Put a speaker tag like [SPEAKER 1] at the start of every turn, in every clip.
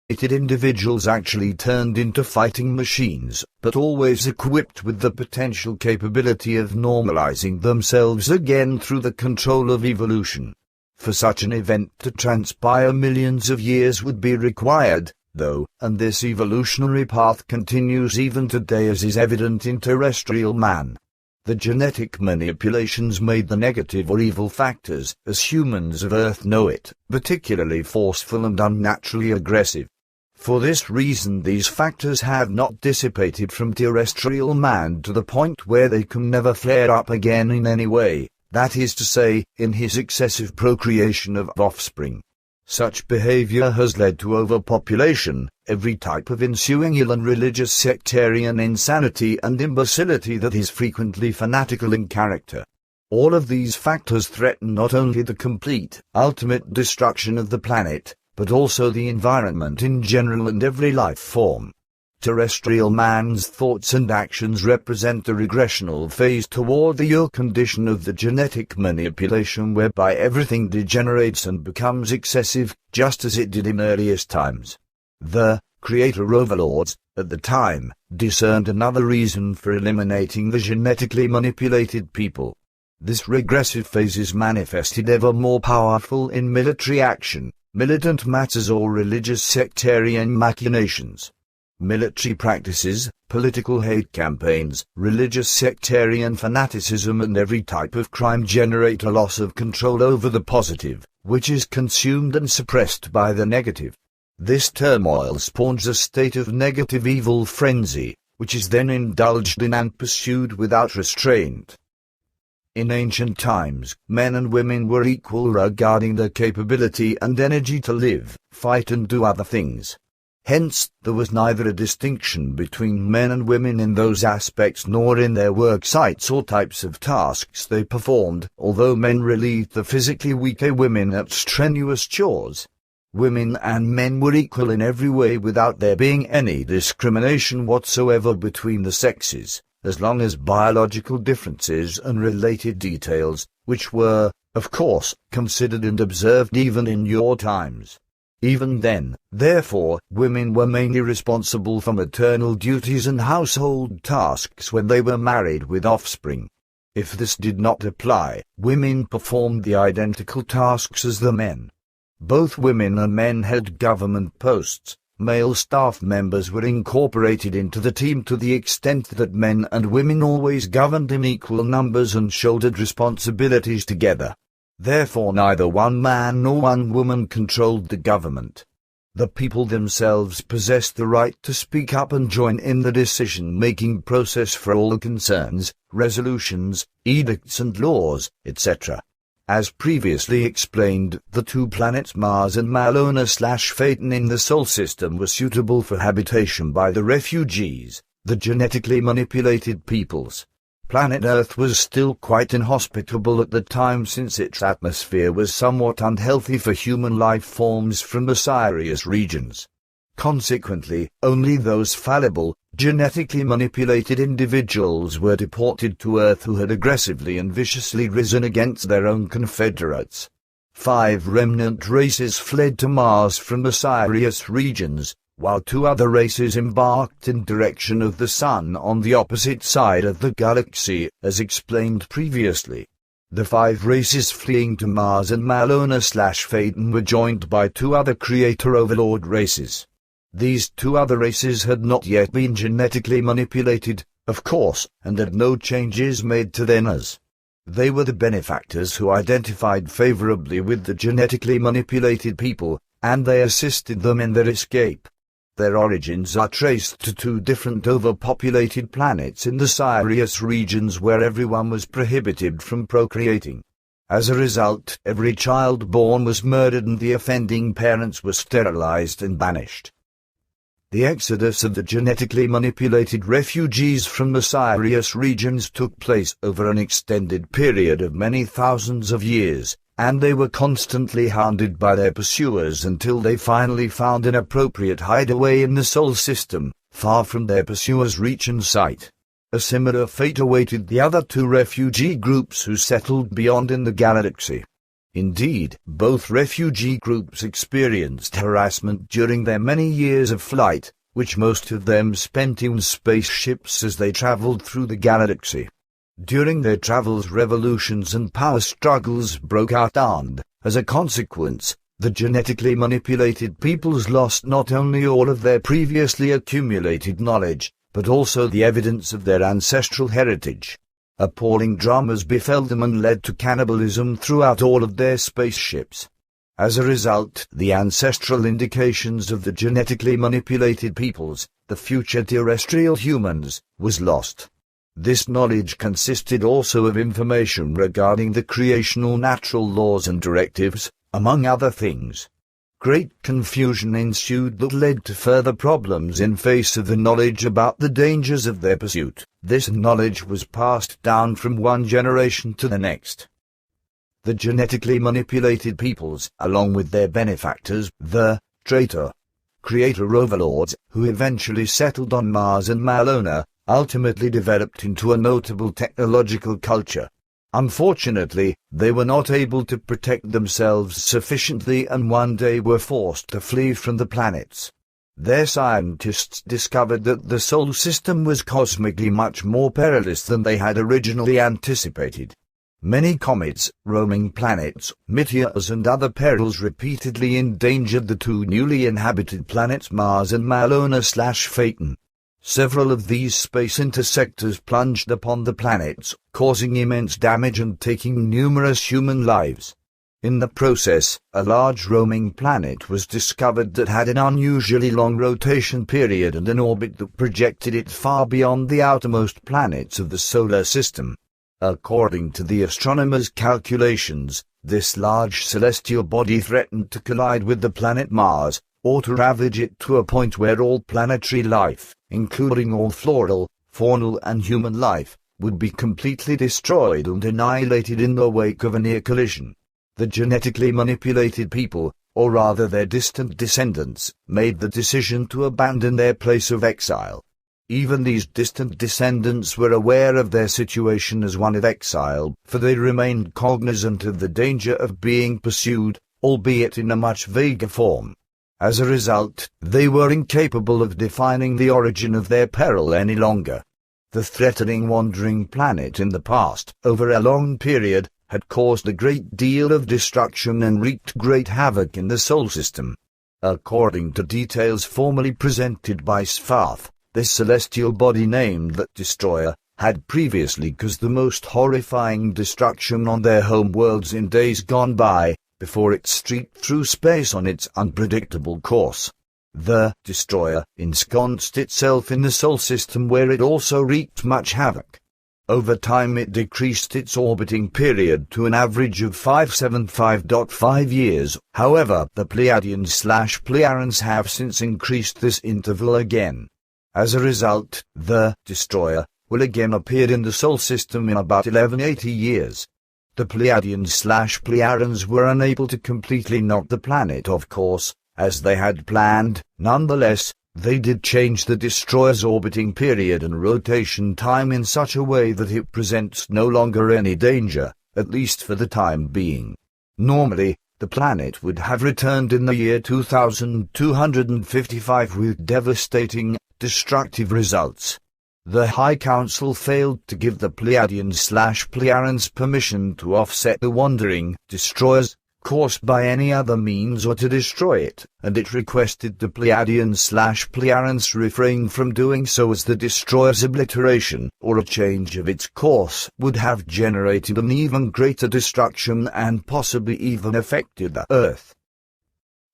[SPEAKER 1] individuals actually turned into fighting machines, but always equipped with the potential capability of normalizing themselves again through the control of evolution. For such an event to transpire, millions of years would be required, though, and this evolutionary path continues even today, as is evident in terrestrial man. The genetic manipulations made the negative or evil factors, as humans of Earth know it, particularly forceful and unnaturally aggressive. For this reason these factors have not dissipated from terrestrial man to the point where they can never flare up again in any way, that is to say, in his excessive procreation of offspring. Such behavior has led to overpopulation, every type of ensuing ill and religious sectarian insanity and imbecility that is frequently fanatical in character. All of these factors threaten not only the complete, ultimate destruction of the planet, but also the environment in general and every life form. Terrestrial man's thoughts and actions represent the regressional phase toward the condition of the genetic manipulation whereby everything degenerates and becomes excessive, just as it did in earliest times. The creator overlords, at the time, discerned another reason for eliminating the genetically manipulated people. This regressive phase is manifested ever more powerful in military action, militant matters or religious sectarian machinations. Military practices, political hate campaigns, religious sectarian fanaticism and every type of crime generate a loss of control over the positive, which is consumed and suppressed by the negative. This turmoil spawns a state of negative evil frenzy, which is then indulged in and pursued without restraint. In ancient times, men and women were equal regarding their capability and energy to live, fight and do other things. Hence, there was neither a distinction between men and women in those aspects nor in their work sites or types of tasks they performed, although men relieved the physically weaker women at strenuous chores. Women and men were equal in every way without there being any discrimination whatsoever between the sexes, as long as biological differences and related details, which were, of course, considered and observed even in your times. Even then, therefore, women were mainly responsible for maternal duties and household tasks when they were married with offspring. If this did not apply, women performed the identical tasks as the men. Both women and men held government posts. Male staff members were incorporated into the team to the extent that men and women always governed in equal numbers and shouldered responsibilities together. Therefore neither one man nor one woman controlled the government. The people themselves possessed the right to speak up and join in the decision-making process for all concerns, resolutions, edicts and laws, etc. As previously explained, the two planets Mars and Malona/Phaeton in the Sol system were suitable for habitation by the refugees, the genetically manipulated peoples. Planet Earth was still quite inhospitable at the time since its atmosphere was somewhat unhealthy for human life forms from the Sirius regions. Consequently, only those fallible, genetically manipulated individuals were deported to Earth who had aggressively and viciously risen against their own confederates. 5 remnant races fled to Mars from the Sirius regions, while 2 other races embarked in direction of the Sun on the opposite side of the galaxy, as explained previously. The 5 races fleeing to Mars and Malona/Phaeton were joined by 2 other Creator Overlord races. These 2 other races had not yet been genetically manipulated, of course, and had no changes made to theirs. They were the benefactors who identified favorably with the genetically manipulated people, and they assisted them in their escape. Their origins are traced to 2 different overpopulated planets in the Sirius regions where everyone was prohibited from procreating. As a result, every child born was murdered and the offending parents were sterilized and banished. The exodus of the genetically manipulated refugees from the Sirius regions took place over an extended period of many thousands of years, and they were constantly hounded by their pursuers until they finally found an appropriate hideaway in the Sol system, far from their pursuers' reach and sight. A similar fate awaited the other 2 refugee groups who settled beyond in the galaxy. Indeed, both refugee groups experienced harassment during their many years of flight, which most of them spent in spaceships as they traveled through the galaxy. During their travels, revolutions and power struggles broke out, and, as a consequence, the genetically manipulated peoples lost not only all of their previously accumulated knowledge, but also the evidence of their ancestral heritage. Appalling dramas befell them and led to cannibalism throughout all of their spaceships. As a result, the ancestral indications of the genetically manipulated peoples, the future terrestrial humans, was lost. This knowledge consisted also of information regarding the creational natural laws and directives, among other things. Great confusion ensued that led to further problems in face of the knowledge about the dangers of their pursuit. This knowledge was passed down from one generation to the next. The genetically manipulated peoples, along with their benefactors, the traitor creator overlords, who eventually settled on Mars and Malona, ultimately developed into a notable technological culture. Unfortunately, they were not able to protect themselves sufficiently and one day were forced to flee from the planets. Their scientists discovered that the Sol system was cosmically much more perilous than they had originally anticipated. Many comets, roaming planets, meteors and other perils repeatedly endangered the two newly inhabited planets Mars and Malona/Phaeton. Several of these space intersectors plunged upon the planets, causing immense damage and taking numerous human lives. In the process, a large roaming planet was discovered that had an unusually long rotation period and an orbit that projected it far beyond the outermost planets of the solar system. According to the astronomers' calculations, this large celestial body threatened to collide with the planet Mars, or to ravage it to a point where all planetary life, including all floral, faunal and human life, would be completely destroyed and annihilated in the wake of a near collision. The genetically manipulated people, or rather their distant descendants, made the decision to abandon their place of exile. Even these distant descendants were aware of their situation as one of exile, for they remained cognizant of the danger of being pursued, albeit in a much vaguer form. As a result, they were incapable of defining the origin of their peril any longer. The threatening wandering planet in the past, over a long period, had caused a great deal of destruction and wreaked great havoc in the Sol system. According to details formally presented by Sfath, this celestial body named the Destroyer had previously caused the most horrifying destruction on their home worlds in days gone by, before it streaked through space on its unpredictable course. The Destroyer ensconced itself in the Sol system where it also wreaked much havoc. Over time it decreased its orbiting period to an average of 575.5 years, however, the Pleiadians/Pleiarans have since increased this interval again. As a result, the Destroyer will again appear in the Sol system in about 1180 years. The Pleiadians/Pleiarans were unable to completely knock the planet off course, as they had planned. Nonetheless, they did change the Destroyer's orbiting period and rotation time in such a way that it presents no longer any danger, at least for the time being. Normally, the planet would have returned in the year 2255 with devastating, destructive results. The High Council failed to give the Pleiadians/Pleiarans permission to offset the wandering Destroyer's course by any other means or to destroy it, and it requested the Pleiadians/Pleiarans refrain from doing so as the Destroyer's obliteration, or a change of its course, would have generated an even greater destruction and possibly even affected the Earth.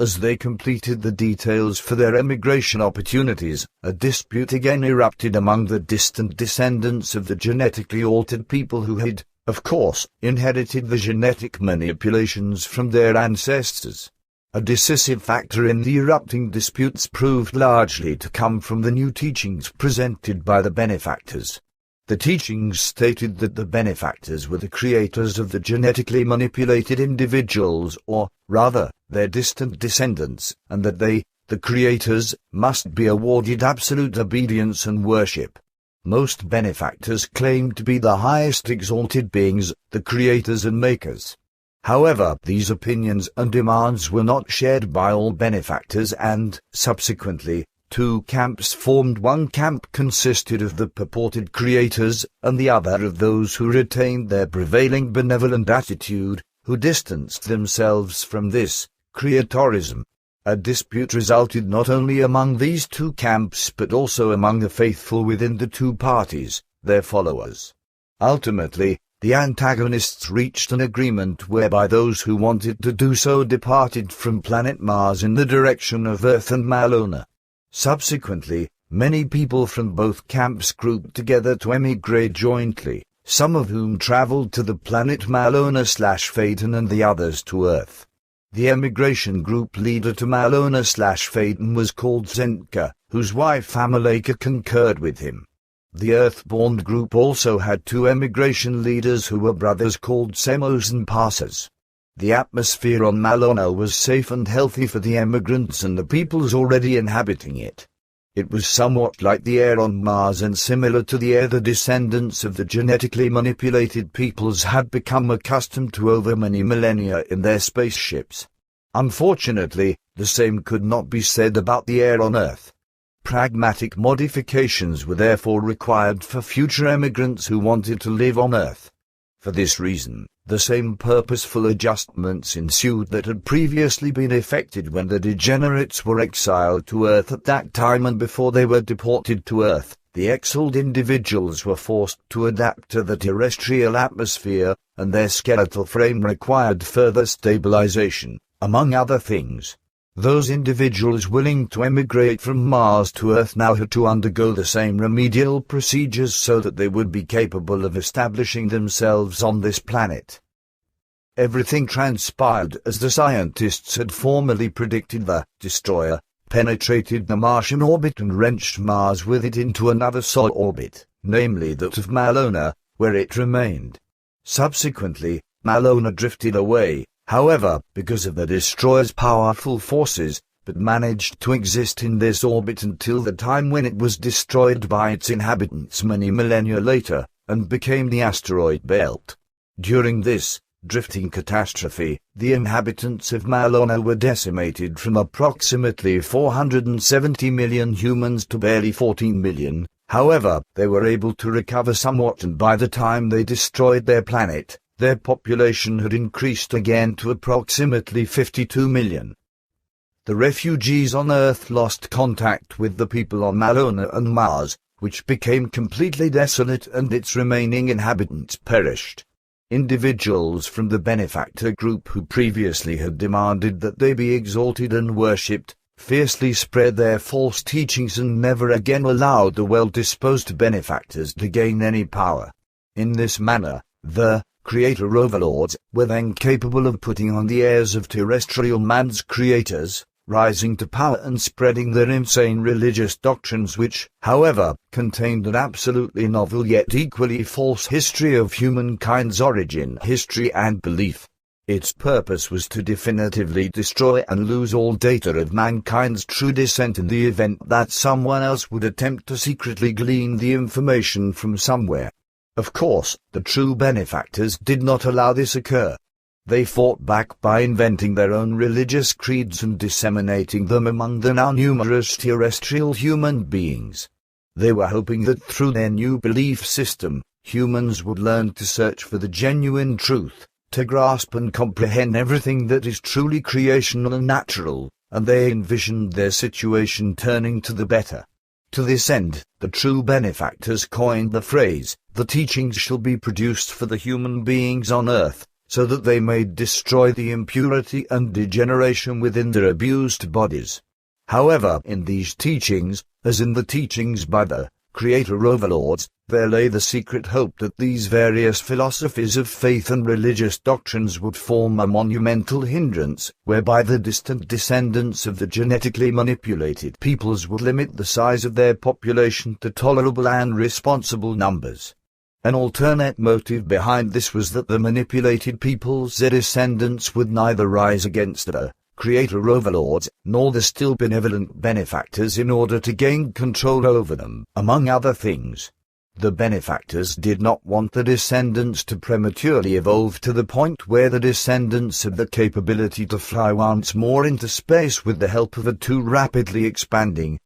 [SPEAKER 1] As they completed the details for their emigration opportunities, a dispute again erupted among the distant descendants of the genetically altered people who had, of course, inherited the genetic manipulations from their ancestors. A decisive factor in the erupting disputes proved largely to come from the new teachings presented by the benefactors. The teachings stated that the benefactors were the creators of the genetically manipulated individuals, or, rather, their distant descendants, and that they, the creators, must be awarded absolute obedience and worship. Most benefactors claimed to be the highest exalted beings, the creators and makers. However, these opinions and demands were not shared by all benefactors and, subsequently, two camps formed. One camp consisted of the purported creators, and the other of those who retained their prevailing benevolent attitude, who distanced themselves from this creatorism. A dispute resulted not only among these two camps but also among the faithful within the two parties, their followers. Ultimately, the antagonists reached an agreement whereby those who wanted to do so departed from planet Mars in the direction of Earth and Malona. Subsequently, many people from both camps grouped together to emigrate jointly, some of whom traveled to the planet Malona/Phaeton and the others to Earth. The emigration group leader to Malona/Phaeton was called Zenka, whose wife Amaleka concurred with him. The Earthborn group also had two emigration leaders who were brothers called Semos and Passers. The atmosphere on Malona was safe and healthy for the emigrants and the peoples already inhabiting it. It was somewhat like the air on Mars and similar to the air the descendants of the genetically manipulated peoples had become accustomed to over many millennia in their spaceships. Unfortunately, the same could not be said about the air on Earth. Pragmatic modifications were therefore required for future emigrants who wanted to live on Earth. For this reason, the same purposeful adjustments ensued that had previously been effected when the degenerates were exiled to Earth at that time, and before they were deported to Earth, the exiled individuals were forced to adapt to the terrestrial atmosphere, and their skeletal frame required further stabilization, among other things. Those individuals willing to emigrate from Mars to Earth now had to undergo the same remedial procedures so that they would be capable of establishing themselves on this planet. Everything transpired as the scientists had formerly predicted. The destroyer penetrated the Martian orbit and wrenched Mars with it into another solar orbit, namely that of Malona, where it remained. Subsequently, Malona drifted away, however, because of the destroyer's powerful forces, but managed to exist in this orbit until the time when it was destroyed by its inhabitants many millennia later, and became the asteroid belt. During this drifting catastrophe, the inhabitants of Malona were decimated from approximately 470 million humans to barely 14 million. However, they were able to recover somewhat, and by the time they destroyed their planet, their population had increased again to approximately 52 million. The refugees on Earth lost contact with the people on Malona and Mars, which became completely desolate, and its remaining inhabitants perished. Individuals from the benefactor group who previously had demanded that they be exalted and worshipped, fiercely spread their false teachings and never again allowed the well-disposed benefactors to gain any power. In this manner, the creator overlords were then capable of putting on the airs of terrestrial man's creators, rising to power and spreading their insane religious doctrines, which, however, contained an absolutely novel yet equally false history of humankind's origin, history and belief. Its purpose was to definitively destroy and lose all data of mankind's true descent in the event that someone else would attempt to secretly glean the information from somewhere. Of course, the true benefactors did not allow this occur. They fought back by inventing their own religious creeds and disseminating them among the now numerous terrestrial human beings. They were hoping that through their new belief system, humans would learn to search for the genuine truth, to grasp and comprehend everything that is truly creational and natural, and they envisioned their situation turning to the better. To this end, the true benefactors coined the phrase, "The teachings shall be produced for the human beings on Earth, so that they may destroy the impurity and degeneration within their abused bodies." However, in these teachings, as in the teachings by the creator overlords, there lay the secret hope that these various philosophies of faith and religious doctrines would form a monumental hindrance, whereby the distant descendants of the genetically manipulated peoples would limit the size of their population to tolerable and responsible numbers. An alternate motive behind this was that the manipulated peoples' descendants would neither rise against the creator overlords, nor the still benevolent benefactors in order to gain control over them, among other things. The benefactors did not want the descendants to prematurely evolve to the point where the descendants have the capability to fly once more into space with the help of a too rapidly expanding,